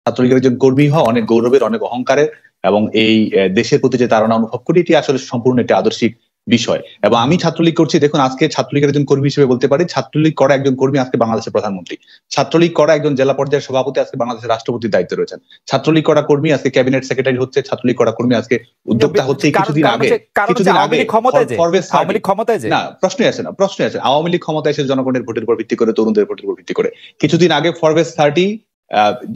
ছাত্রলীগের একজন কর্মী হওয়া অনেক গৌরবের, অনেক অহংকারের, এবং এই দেশের প্রতি যে তারা অনুভব করি, এটি আসলে সম্পূর্ণ একটি আদর্শিক বিষয়। এবং আমি ছাত্রলীগ করছি, দেখুন আজকে ছাত্রলীগের একজন কর্মী হিসেবে বলতে পারি, ছাত্রলীগ করা একজন কর্মী আজকে বাংলাদেশের প্রধানমন্ত্রী, ছাত্রলীগ করা একজন জেলা পর্যায়ের সভাপতি আজকে বাংলাদেশের রাষ্ট্রপতির দায়িত্বে রয়েছেন, ছাত্রলীগ করা কর্মী আজকে ক্যাবিনেট সেক্রেটারি হচ্ছে, ছাত্রলীগ করা কর্মী আজকে উদ্যোক্তা হচ্ছে। কিছুদিন আগে না, প্রশ্নই আসে না, প্রশ্নই আসে, আওয়ামী লীগ ক্ষমতায় এসে জনগণের ভোটের উপর ভিত্তি করে, তরুণদের ভোটের উপর ভিত্তি করে কিছুদিন আগে ফরবেস 30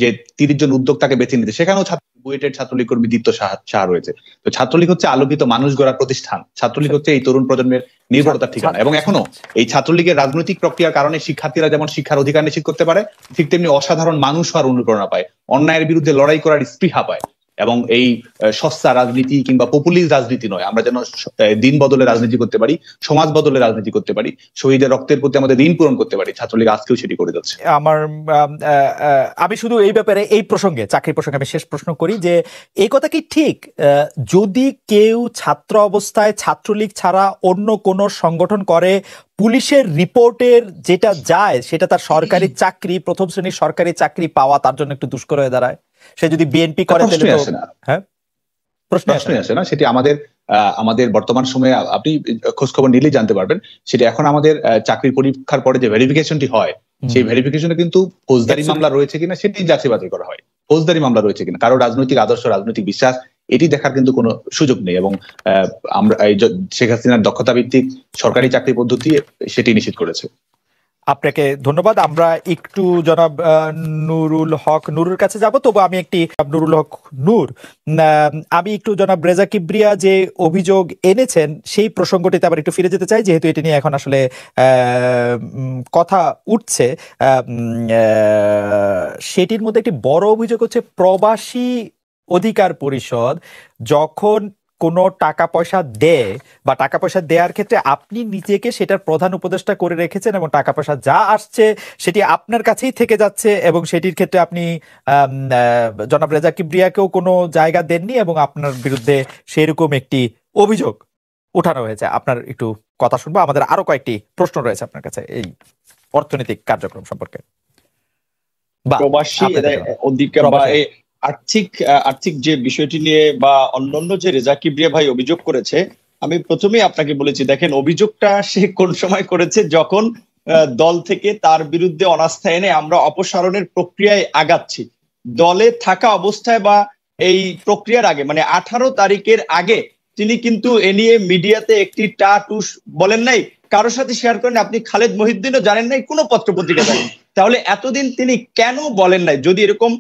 যে 30 জন উদ্যোক্তাকে বেছে নিতে, সেখানেও বুয়েটের ছাত্রলীগ কর্মী দীপ্ত সাহা রয়েছে। তো ছাত্রলীগ হচ্ছে আলোকিত মানুষ গড়ার প্রতিষ্ঠান, ছাত্রলীগ হচ্ছে এই তরুণ প্রজন্মের নির্ভরতার ঠিকানা। এবং এখনো এই ছাত্রলীগের রাজনৈতিক প্রক্রিয়ার কারণে শিক্ষার্থীরা যেমন শিক্ষার অধিকার নিশ্চিত করতে পারে, ঠিক তেমনি অসাধারণ মানুষ হওয়ার অনুপ্রেরণা পায়, অন্যায়ের বিরুদ্ধে লড়াই করার স্পৃহা পায়। এবং এই সস্তা রাজনীতি কিংবা পপুলিস্ট রাজনীতি নয়, আমরা যেন দিন বদলে রাজনীতি করতে পারি, সমাজ বদলে রাজনীতি করতে পারি, শহীদের রক্তের প্রতি আমাদের ঋণ পূরণ করতে পারি, ছাত্রলীগ আজকেও সেটি করে যাচ্ছে। আমি শুধু এই ব্যাপারে, এই প্রসঙ্গে, চাকরির প্রসঙ্গে আমি শেষ প্রশ্ন করি যে এই কথা কি ঠিক, যদি কেউ ছাত্র অবস্থায় ছাত্রলীগ ছাড়া অন্য কোনো সংগঠন করে, পুলিশের রিপোর্টের যেটা যায় সেটা তার সরকারি চাকরি, প্রথম শ্রেণীর সরকারি চাকরি পাওয়া তার জন্য একটু দুষ্কর হয়ে দাঁড়ায়? সে যদি বিএনপি করে প্রশ্নই আসে না। সেটি আমাদের বর্তমান সময়ে আপনি খোঁজ খবর নিলেই জানতে পারবেন। সেটা এখন আমাদের চাকরির পরীক্ষার পরে যে ভেরিফিকেশনটি হয়, সেই ভেরিফিকেশনে কিন্তু ফৌজদারি মামলা রয়েছে কিনা সেটি যাচাই বাছাই করা হয়, ফৌজদারি মামলা রয়েছে কিনা, কারো রাজনৈতিক আদর্শ, রাজনৈতিক বিশ্বাস এটি দেখার কিন্তু কোনো সুযোগ নেই। এবং আমরা শেখ হাসিনার দক্ষতা ভিত্তিক সরকারি চাকরি পদ্ধতি সেটি নিশ্চিত করেছে। আপনাকে ধন্যবাদ। আমরা একটু জনাব নুরুল হক নূরের কাছে যাব, তবু আমি নুরুল হক নূর, আমি একটু জনাব রেজা কিবরিয়া যে অভিযোগ এনেছেন সেই প্রসঙ্গটিতে আবার একটু ফিরে যেতে চাই, যেহেতু এটি নিয়ে এখন আসলে কথা উঠছে। সেটির মধ্যে একটি বড় অভিযোগ হচ্ছে প্রবাসী অধিকার পরিষদ যখন কোনো টাকা পয়সা দেয় বা টাকা পয়সা দেওয়ার ক্ষেত্রে আপনি নিজেকে সেটার প্রধান উপদেষ্টা করে রেখেছেন এবং টাকা পয়সা যা আসছে সেটি আপনার কাছেই থেকে যাচ্ছে, এবং সেটির ক্ষেত্রে আপনি জনাব রেজা কিবরিয়াকেও কোনো জায়গা দেননি এবং আপনার বিরুদ্ধে সেরকম একটি অভিযোগ উঠানো হয়েছে। আপনার একটু কথা শুনবো, আমাদের আরো কয়েকটি প্রশ্ন রয়েছে আপনার কাছে এই অর্থনৈতিক কার্যক্রম সম্পর্কে। প্রবাসী অধিকার বা আর্থিক যে বিষয়টি নিয়ে বা অন্যান্য যে রেজা কিবরিয়া ভাই অভিযোগ করেছে, আমি প্রথমেই আপনাকে বলেছি, দেখেন অভিযোগটা সে কোন সময় করেছে, যখন দল থেকে তার বিরুদ্ধে অনাস্থা এনে আমরা অপসারণের প্রক্রিয়ায় আগাচ্ছি। দলে থাকা অবস্থায় বা এই প্রক্রিয়ার আগে, মানে 18 তারিখের আগে তিনি কিন্তু এ নিয়ে মিডিয়াতে একটি টুস বলেন নাই, কারোর সাথে শেয়ার করেন, আপনি খালেদ মহিউদ্দিনও জানেন নাই, কোনো পত্র পত্রিকা জানেন। তাহলে এতদিন তিনি কেন বলেন নাই? যদি এরকম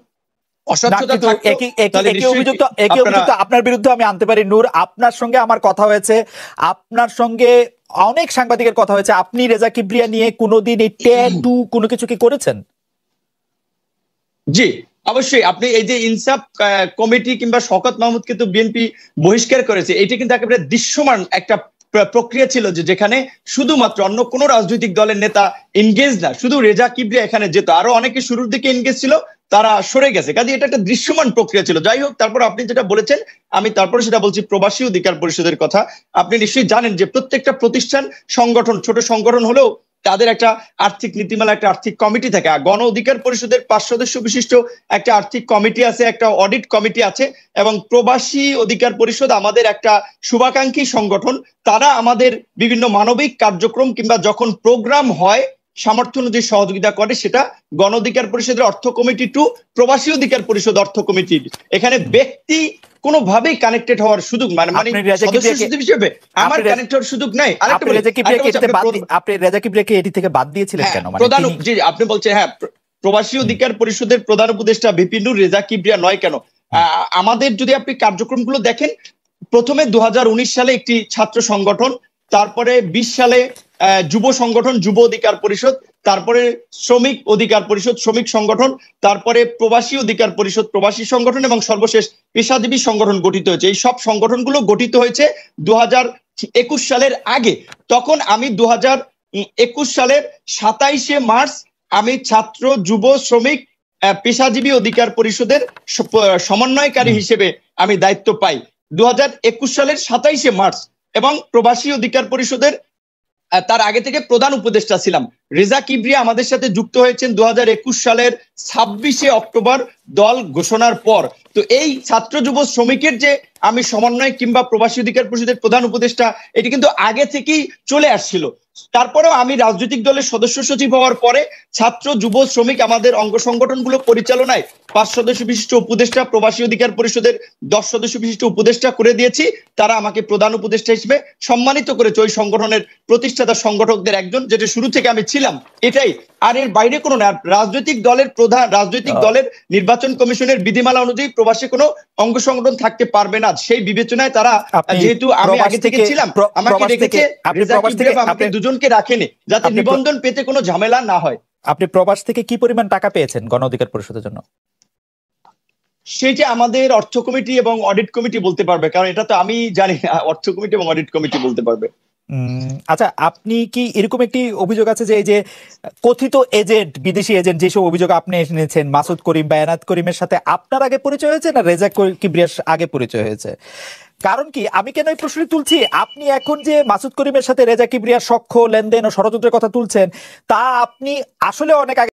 আপনার বিরুদ্ধে আমি আনতে পারি নূর, আপনার সঙ্গে আমার কথা হয়েছে, আপনার সঙ্গে অনেক সাংবাদিকের কথা হয়েছে, আপনি রেজা কিবরিয়া নিয়ে কোনোদিন এই ট্যাটু কোনো কিছু কি করেছেন? জি অবশ্যই। আপনি এই যে ইনসাফ কমিটি কিংবা শওকত মাহমুদকে তো বিএনপি বহিষ্কার করেছে, এটি কিন্তু একেবারে দৃশ্যমান একটা প্রক্রিয়া ছিল, যে যেখানে শুধুমাত্র অন্য কোনো রাজনৈতিক দলের নেতা এনগেজ না, শুধু রেজা কিবরিয়া এখানে যেত, আরো অনেকে শুরুর দিকে এনগেজ ছিল, তারা সরে গেছে। কাজে এটা একটা দৃশ্যমান প্রক্রিয়া ছিল। যাই হোক, তারপর আপনি যেটা বলেছেন আমি তারপরে সেটা বলছি, প্রবাসী অধিকার পরিষদের কথা। আপনি নিশ্চয়ই জানেন যে প্রত্যেকটা প্রতিষ্ঠান, সংগঠন, ছোট সংগঠন হলেও তাদের একটা আর্থিক নীতিমালা, একটা আর্থিক কমিটি থাকে। আর গণ অধিকার পরিষদের 5 সদস্য বিশিষ্ট একটা আর্থিক কমিটি আছে, একটা অডিট কমিটি আছে, এবং প্রবাসী অধিকার পরিষদ আমাদের একটা শুভাকাঙ্ক্ষী সংগঠন। তারা আমাদের বিভিন্ন মানবিক কার্যক্রম কিংবা যখন প্রোগ্রাম হয় সামর্থ্য অনুযায়ী সহযোগিতা করে, সেটা গণ অধিকার পরিষদের অর্থ কমিটি টু প্রবাসী অধিকার পরিষদ অর্থ কমিটি। এখানে ব্যক্তি কোনোভাবেই কানেক্টেড হওয়ার সুযোগ মানে হিসেবে আমার কানেক্ট হওয়ার সুযোগ নাই। আপনি রেজা কিবরিয়াকে এটি থেকে বাদ দিয়েছিলেন কেন? প্রধান জি আপনি বলছেন, হ্যাঁ, প্রবাসী অধিকার পরিষদের প্রধান উপদেষ্টা ভিপি নূর রেজা কিবরিয়া নয় কেন? আমাদের যদি আপনি কার্যক্রমগুলো দেখেন, প্রথমে 2019 সালে একটি ছাত্র সংগঠন, তারপরে 20 সালে যুব সংগঠন যুব অধিকার পরিষদ, তারপরে শ্রমিক অধিকার পরিষদ শ্রমিক সংগঠন, তারপরে প্রবাসী অধিকার পরিষদ প্রবাসী সংগঠন, এবং সর্বশেষ পেশাজীবী সংগঠন গঠিত হয়েছে। এই সব সংগঠনগুলো গঠিত হয়েছে 2021 সালের আগে। তখন আমি 2021 সালের 27শে মার্চ আমি ছাত্র যুব শ্রমিক পেশাজীবী অধিকার পরিষদের সমন্বয়কারী হিসেবে আমি দায়িত্ব পাই 2021 সালের 27শে মার্চ, এবং প্রবাসী অধিকার পরিষদের তার আগে থেকে প্রধান উপদেষ্টা ছিলাম। রেজা কিবরিয়া আমাদের সাথে যুক্ত হয়েছেন 2021 সালের 26শে অক্টোবর দল ঘোষণার পর। তো এই ছাত্র যুব শ্রমিকের যে আমি সমন্বয় কিংবা প্রবাসী অধিকার পরিষদের প্রধান উপদেষ্টা, এটি কিন্তু আগে থেকেই চলে আসছিল। তারপরেও আমি রাজনৈতিক দলের সদস্য সচিব হওয়ার পরে ছাত্র যুব শ্রমিক আমাদের অঙ্গ সংগঠনগুলো পরিচালনায় 5 সদস্য বিশিষ্ট উপদেষ্টা, প্রবাসী অধিকার পরিষদের 10 সদস্য বিশিষ্ট উপদেষ্টা করে দিয়েছি। তারা আমাকে প্রধান উপদেষ্টা হিসেবে সম্মানিত করেছে, ওই সংগঠনের প্রতিষ্ঠাতা সংগঠকদের একজন, যেটা শুরু থেকে আমি ছিলাম, এটাই। আর এর বাইরে কোনো না। রাজনৈতিক দলের নির্বাচন কমিশনের বিধিমালা অনুযায়ী প্রবাসী কোনো অঙ্গ সংগঠন থাকতে পারবে না। সেই বিবেচনায় তারা, যেহেতু আমি আগে থেকে ছিলাম, আমাকে রেখেছে। আমাকে দুজনকে রাখেনি যাতে নিবন্ধন পেতে কোনো ঝামেলা না হয়। আপনি প্রবাস থেকে কি পরিমাণ টাকা পেয়েছেন গণ অধিকার পরিষদের জন্য? সেটা আমাদের অর্থ কমিটি এবং অডিট কমিটি বলতে পারবে, কারণ এটা তো আমি জানি না, অর্থ কমিটি এবং অডিট কমিটি বলতে পারবে। আচ্ছা, আপনি কি এরকম একটি অভিযোগ আছে যে এই যে কথিত এজেন্ট, বিদেশি এজেন্ট, যেসব অভিযোগ আপনি এনেছেন, মাসুদ করিম বা এনায়েত করিমের সাথে আপনার আগে পরিচয় হয়েছে না রেজা কিবরিয়ার আগে পরিচয় হয়েছে? কারণ কি, আমি কেন এই প্রশ্ন তুলছি, আপনি এখন যে মাসুদ করিমের সাথে রেজা কিবরিয়ার সখ্য, লেনদেন ও ষড়যন্ত্রের কথা তুলছেন, তা আপনি আসলে অনেক আগে